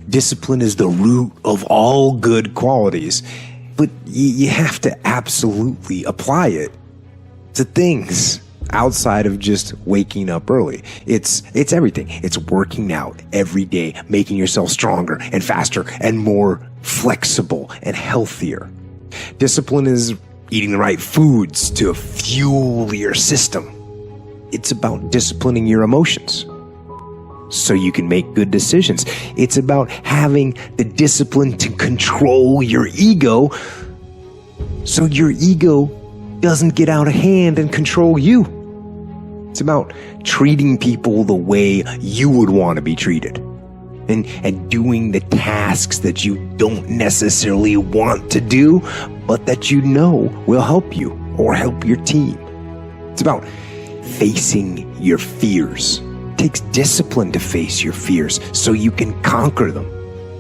Discipline is the root of all good qualities, but you have to absolutely apply it to things outside of just waking up early. It's everything. It's working out every day, making yourself stronger and faster and more flexible and healthier. Discipline is eating the right foods to fuel your system. It's about disciplining your emotions so you can make good decisions. It's about having the discipline to control your ego so your ego doesn't get out of hand and control you. It's about treating people the way you would want to be treated and doing the tasks that you don't necessarily want to do, but that you know will help you or help your team. It's about facing your fears. It takes discipline to face your fears so you can conquer them.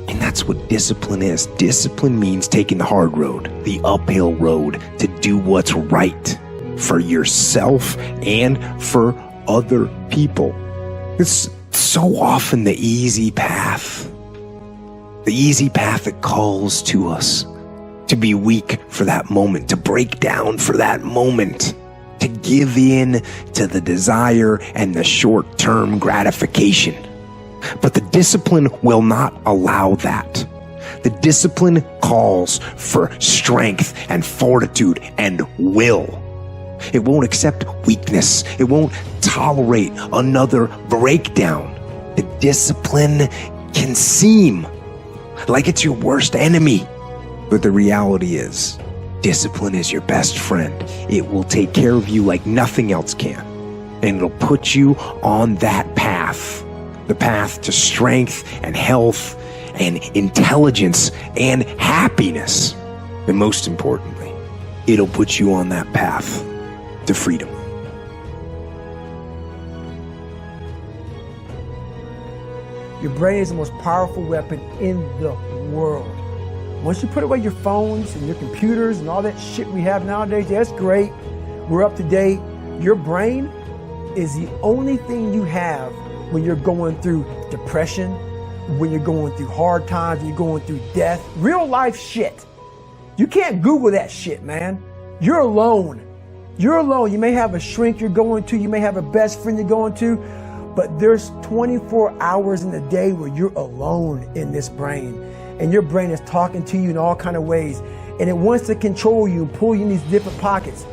And that's what discipline is. Discipline means taking the hard road, the uphill road, to do what's right for yourself and for other people. It's so often the easy path that calls to us to be weak for that moment, to break down for that moment, to give in to the desire and the short-term gratification. But the discipline will not allow that. The discipline calls for strength and fortitude and will. It won't accept weakness. It won't tolerate another breakdown. The discipline can seem like it's your worst enemy, but the reality is, discipline is your best friend. It will take care of you like nothing else can, and it'll put you on that path, the path to strength and health and intelligence and happiness. And most importantly, it'll put you on that path to freedom. Your brain is the most powerful weapon in the world. Once you put away your phones and your computers and all that shit we have nowadays, that's great. We're up to date. Your brain is the only thing you have when you're going through depression, when you're going through hard times, when you're going through death, real life shit. You can't Google that shit, man. You're alone. You're alone. You may have a shrink you're going to, you may have a best friend you're going to, but there's 24 hours in the day where you're alone in this brain. And your brain is talking to you in all kinds of ways. And it wants to control you and pull you in these different pockets.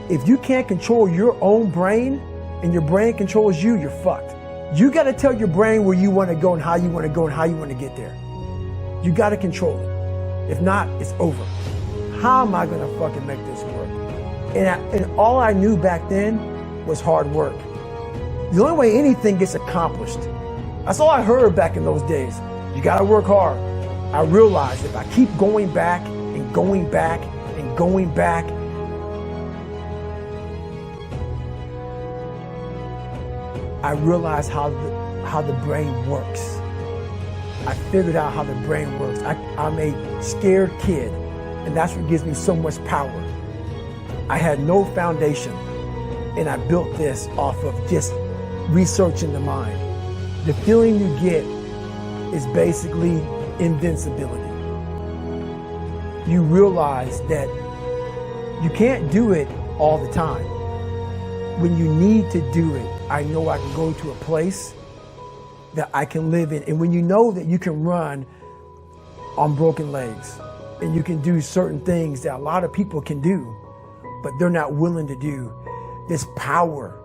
If you can't control your own brain and your brain controls you, you're fucked. You got to tell your brain where you want to go and how you want to go and how you want to get there. You got to control it. If not, it's over. How am I going to fucking make this work? And all I knew back then was hard work. The only way anything gets accomplished. That's all I heard back in those days. You got to work hard. I realized if I keep going back and going back and going back, I realized how the brain works. I figured out how the brain works. I'm a scared kid, and that's what gives me so much power. I had no foundation, and I built this off of just researching the mind. The feeling you get is basically invincibility. You realize that you can't do it all the time. When you need to do it, I know I can go to a place that I can live in. And when you know that you can run on broken legs and you can do certain things that a lot of people can do, but they're not willing to do, this power,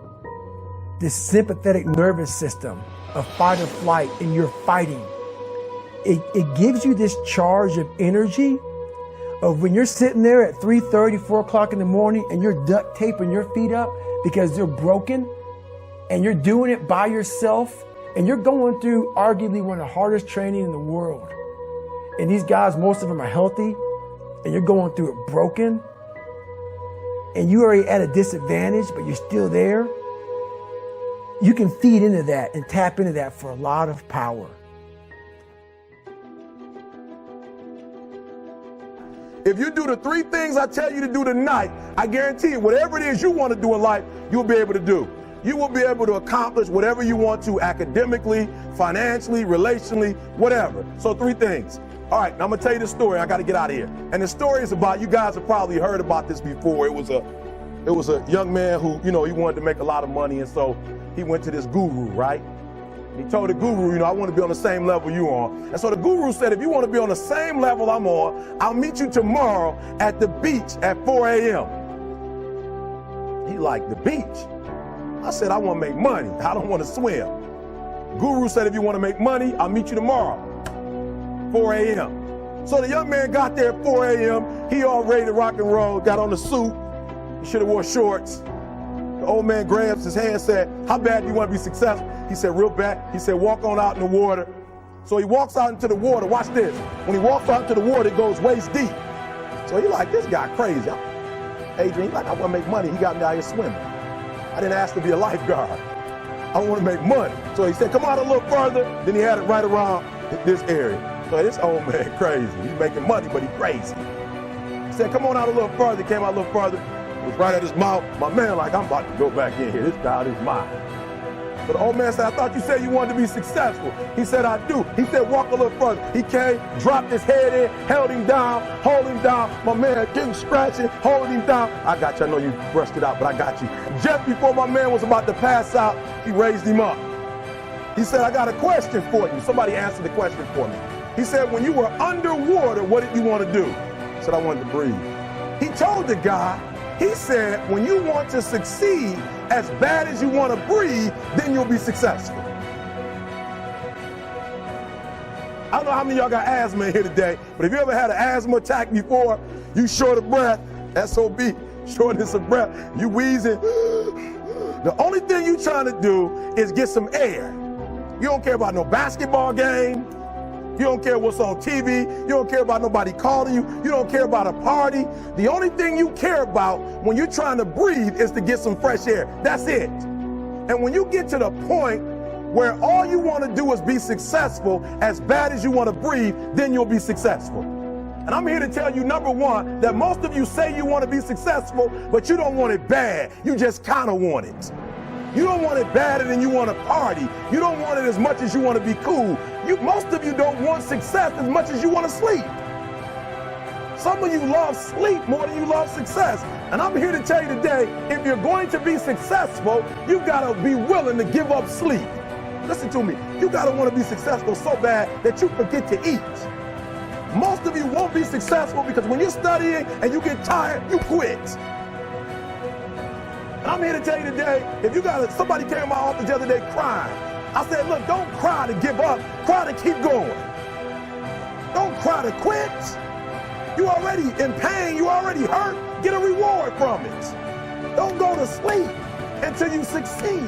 this sympathetic nervous system of fight or flight, and you're fighting. It gives you this charge of energy of when you're sitting there at 3:30, 4 o'clock in the morning and you're duct taping your feet up because they're broken and you're doing it by yourself and you're going through arguably one of the hardest training in the world. And these guys, most of them are healthy and you're going through it broken and you're already at a disadvantage, but you're still there. You can feed into that and tap into that for a lot of power. If you do the 3 things I tell you to do tonight, I guarantee you, whatever it is you want to do in life, you'll be able to do. you will be able to accomplish whatever you want to academically, financially, relationally, whatever. So 3 things. All right, now I'm gonna tell you the story. I gotta get out of here. And the story is about, you guys have probably heard about this before. It was a young man who, he wanted to make a lot of money, and so he went to this guru, right? He told the guru, I want to be on the same level you on. And so the guru said, if you want to be on the same level I'm on, I'll meet you tomorrow at the beach at 4 a.m. He like, the beach? I said, I want to make money. I don't want to swim. Guru said, if you want to make money, I'll meet you tomorrow, 4 a.m. So the young man got there at 4 a.m. He all ready to rock and roll, got on the suit. He should have wore shorts. The old man grabs his hand and said, how bad do you want to be successful? He said, real bad. He said, walk on out in the water. So he walks out into the water. Watch this. When he walks out into the water, it goes waist deep. So he like, this guy crazy. Adrian, he like, I want to make money. He got me out here swimming. I didn't ask to be a lifeguard. I want to make money. So he said, come out a little further. Then he had it right around this area. So this old man crazy. He's making money, but he's crazy. He said, come on out a little further. He came out a little further. It was right at his mouth. My man like, I'm about to go back in here. This guy is mine. But the old man said, I thought you said you wanted to be successful. He said, I do. He said, walk a little further. He came, dropped his head in, held him down, hold him down. My man getting scratching, holding him down. I got you. I know you brushed it out, but I got you. Just before my man was about to pass out, he raised him up. He said, I got a question for you. Somebody answered the question for me. He said, when you were underwater, what did you want to do? I said, I wanted to breathe. He told the guy, he said, when you want to succeed as bad as you want to breathe, then you'll be successful. I don't know how many of y'all got asthma in here today, but if you ever had an asthma attack before, you short of breath, SOB, shortness of breath, you wheezing. The only thing you trying to do is get some air. You don't care about no basketball game. You don't care what's on TV. You don't care about nobody calling you. You don't care about a party. The only thing you care about when you're trying to breathe is to get some fresh air. That's it. And when you get to the point where all you want to do is be successful as bad as you want to breathe, then you'll be successful. And I'm here to tell you, number one, that most of you say you want to be successful, but you don't want it bad. You just kind of want it. You don't want it badder than you want to party. You don't want it as much as you want to be cool. Most of you don't want success as much as you want to sleep. Some of you love sleep more than you love success. And I'm here to tell you today, if you're going to be successful, you got to be willing to give up sleep. Listen to me. You got to want to be successful so bad that you forget to eat. Most of you won't be successful because when you're studying and you get tired, you quit. I'm here to tell you today, if you got somebody came to my office the other day crying. I said, look, don't cry to give up, cry to keep going. Don't cry to quit. You already in pain, you already hurt, get a reward from it. Don't go to sleep until you succeed.